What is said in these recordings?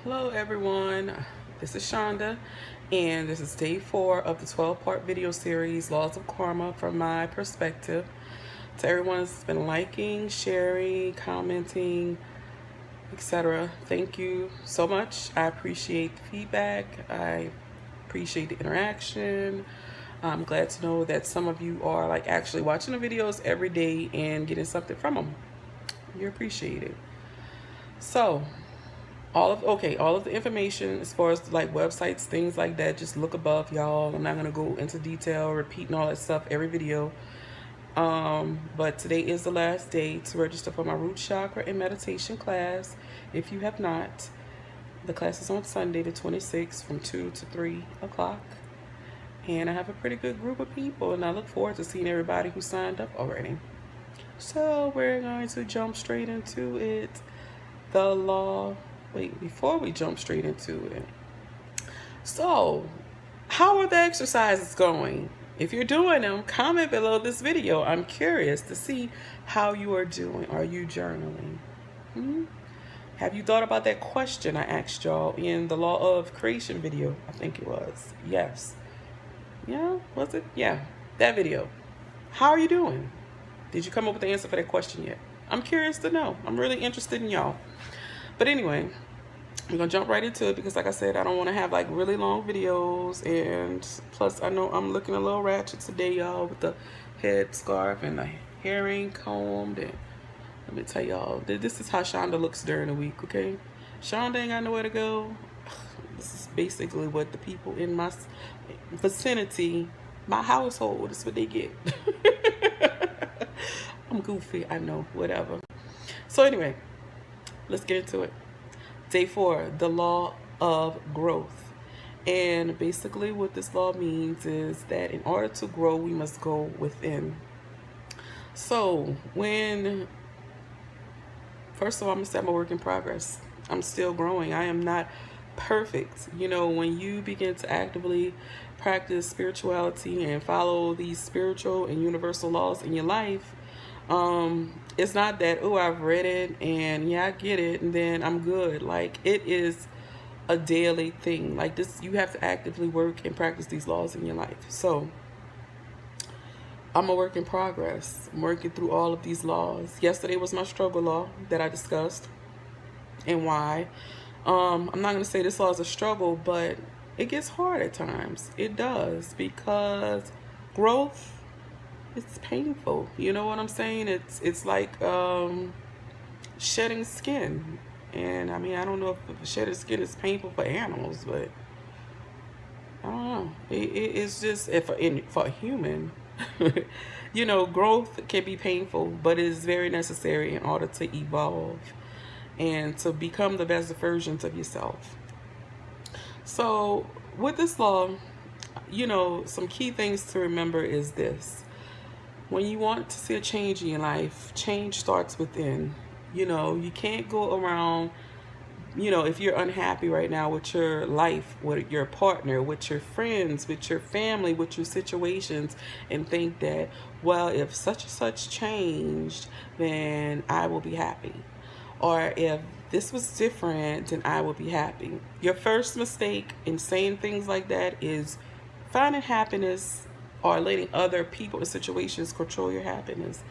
Hello everyone, this is Shonda, and this is day 4 of the 12-part video series, Laws of Karma from my perspective. To everyone that's been liking, sharing, commenting, etc., thank you so much. I appreciate the feedback. I appreciate the interaction. I'm glad to know that some of you are actually watching the videos every day and getting something from them. You're appreciated. So, all of the information as far as websites, things like that, just look above, y'all. I'm not gonna go into detail repeating all that stuff every video, but today is the last day to register for my root chakra and meditation class. If you have not, the class is on Sunday the 26th from 2 to 3 o'clock, and I have a pretty good group of people, and I look forward to seeing everybody who signed up already. So we're going to jump straight into it. Before we jump straight into it, so how are the exercises going? If you're doing them, comment below this video. I'm curious to see how you are doing. Are you journaling? Have you thought about that question I asked y'all in the Law of Creation video? I think it was. Yes. Yeah, was it? Yeah, that video. How are you doing? Did you come up with the answer for that question yet? I'm curious to know. I'm really interested in y'all. But anyway, we're gonna jump right into it because, like I said, I don't want to have really long videos, and plus I know I'm looking a little ratchet today, y'all, with the head scarf and the hair ain't combed. And let me tell y'all, this is how Shonda looks during the week. Okay, Shonda ain't got nowhere to go. This is basically what the people in my vicinity, my household, is what they get. I'm goofy, I know, whatever. So anyway, let's get into it. Day 4, the law of growth. And basically what this law means is that in order to grow, we must go within. So first of all, I'm going to say I'm a work in progress. I'm still growing. I am not perfect. You know, when you begin to actively practice spirituality and follow these spiritual and universal laws in your life, it's not that, oh, I've read it and yeah, I get it and then I'm good. It is a daily thing. This, you have to actively work and practice these laws in your life. So I'm a work in progress. I'm working through all of these laws. Yesterday was my struggle law that I discussed and why. I'm not going to say this law is a struggle, but it gets hard at times. It does, because growth, it's painful. You know what I'm saying? It's like shedding skin. And I mean, I don't know if shedding skin is painful for animals, but I don't know. It's just for a human. You know, growth can be painful, but it is very necessary in order to evolve and to become the best versions of yourself. So with this law, you know, some key things to remember is this. When you want to see a change in your life, change starts within. You know, you can't go around, you know, if you're unhappy right now with your life, with your partner, with your friends, with your family, with your situations, and think that, well, if such and such changed, then I will be happy. Or if this was different, then I will be happy. Your first mistake in saying things like that is finding happiness or letting other people and situations control your happiness.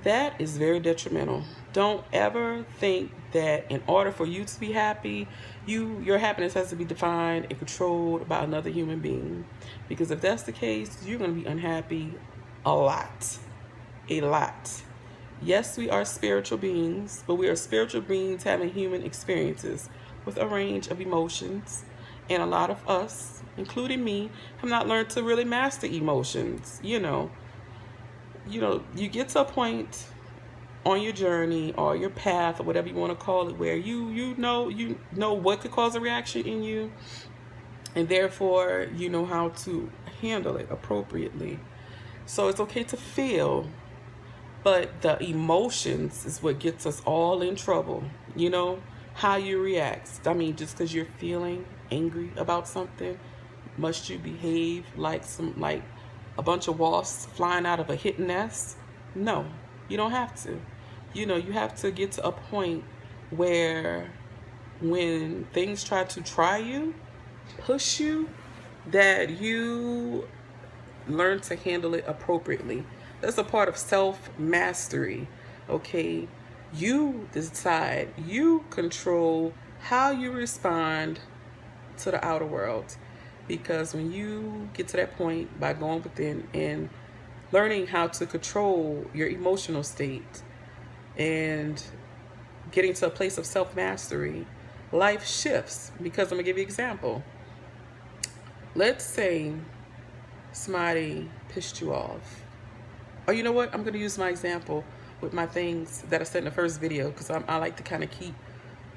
That is very detrimental. Don't ever think that in order for you to be happy, your happiness has to be defined and controlled by another human being. Because if that's the case, you're going to be unhappy a lot. A lot. Yes, we are spiritual beings, but we are spiritual beings having human experiences with a range of emotions. And a lot of us, including me, have not learned to really master emotions. You know, you get to a point on your journey or your path or whatever you want to call it, where you know what could cause a reaction in you, and therefore you know how to handle it appropriately. So it's okay to feel, but the emotions is what gets us all in trouble. You know, how you react. I mean, just because you're feeling angry about something, must you behave like a bunch of wasps flying out of a hidden nest? No, you don't have to. You know, you have to get to a point where when things try to try you, push you, that you learn to handle it appropriately. That's a part of self-mastery, okay? You decide, you control how you respond to the outer world. Because when you get to that point by going within and learning how to control your emotional state and getting to a place of self-mastery, life shifts. Because I'm gonna give you an example. Let's say somebody pissed you off. Or you know what? I'm gonna use my example with my things that I said in the first video, because I like to kind of keep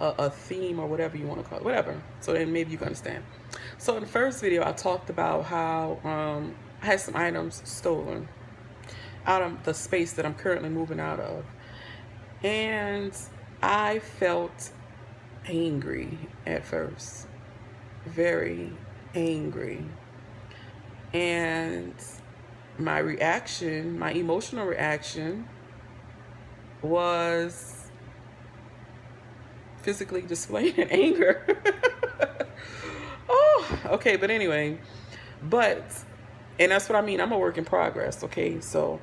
a theme or whatever you want to call it, whatever. So then maybe you can understand. So in the first video, I talked about how I had some items stolen out of the space that I'm currently moving out of. And I felt angry at first, very angry. And my reaction, my emotional reaction, was physically displaying anger. Oh, okay, but anyway, and that's what I mean, I'm a work in progress, okay? So,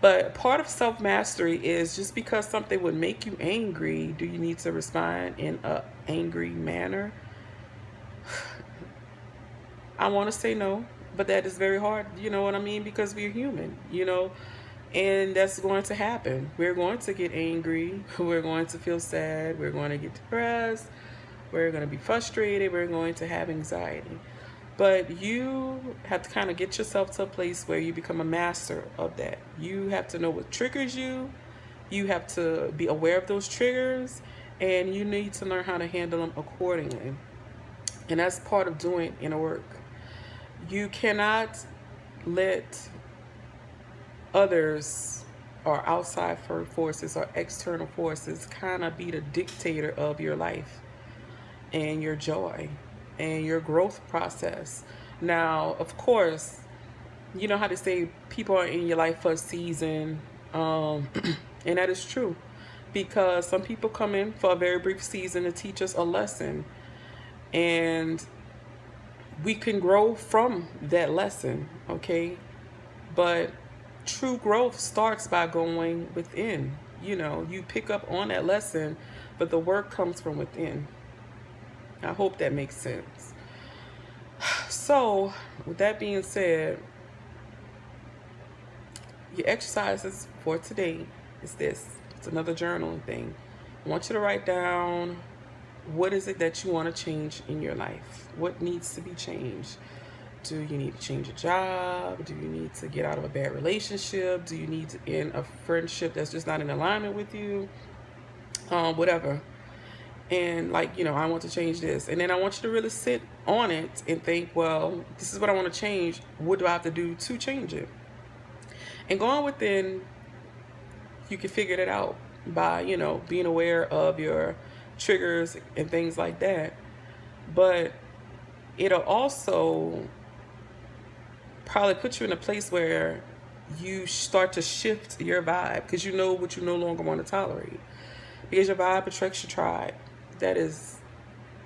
but part of self-mastery is, just because something would make you angry, do you need to respond in an angry manner? I want to say no, but that is very hard, you know what I mean? Because we're human, you know, and that's going to happen. We're going to get angry. We're going to feel sad. We're going to get depressed. We're going to be frustrated. We're going to have anxiety. But you have to kind of get yourself to a place where you become a master of that. You have to know what triggers you. You have to be aware of those triggers, and you need to learn how to handle them accordingly. And that's part of doing inner work. You cannot let others or outside forces or external forces kind of be the dictator of your life and your joy and your growth process. Now, of course, you know how to say people are in your life for a season, and that is true, because some people come in for a very brief season to teach us a lesson, and we can grow from that lesson, okay? But true growth starts by going within. You know, you pick up on that lesson, but the work comes from within. I hope that makes sense. So, with that being said, your exercises for today is this. It's another journaling thing. I want you to write down, what is it that you want to change in your life? What needs to be changed? Do you need to change a job? Do you need to get out of a bad relationship? Do you need to end a friendship that's just not in alignment with you? Whatever. And like, you know, I want to change this. And then I want you to really sit on it and think, well, this is what I want to change. What do I have to do to change it? And going within, you can figure that out by, you know, being aware of your triggers and things like that. But it'll also probably put you in a place where you start to shift your vibe, because you know what you no longer want to tolerate. Because your vibe attracts your tribe. That is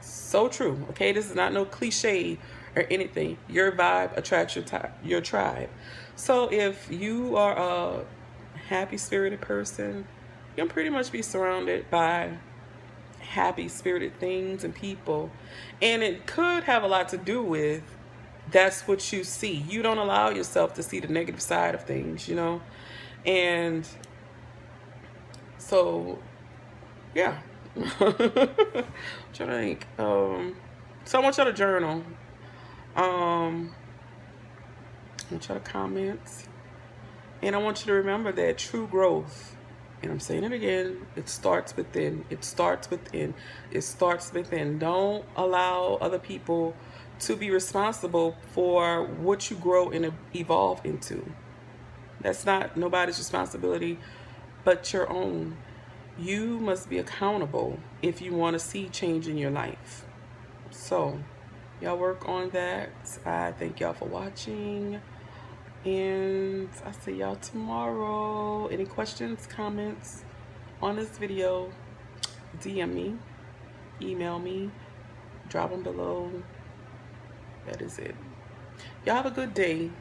so true, okay? This is not no cliche or anything. Your vibe attracts your tribe. So if you are a happy-spirited person, you'll pretty much be surrounded by happy-spirited things and people. And it could have a lot to do with that's what you see. You don't allow yourself to see the negative side of things, you know? And so, yeah. I'm trying to think. So I want y'all to journal. I want y'all to comment. And I want you to remember that true growth, and I'm saying it again, it starts within. It starts within. It starts within. Don't allow other people to be responsible for what you grow and evolve into. That's not nobody's responsibility but your own. You must be accountable if you want to see change in your life. So, y'all work on that. I thank y'all for watching. And I'll see y'all tomorrow. Any questions, comments on this video, DM me. email me, drop them below. That is it. Y'all have a good day.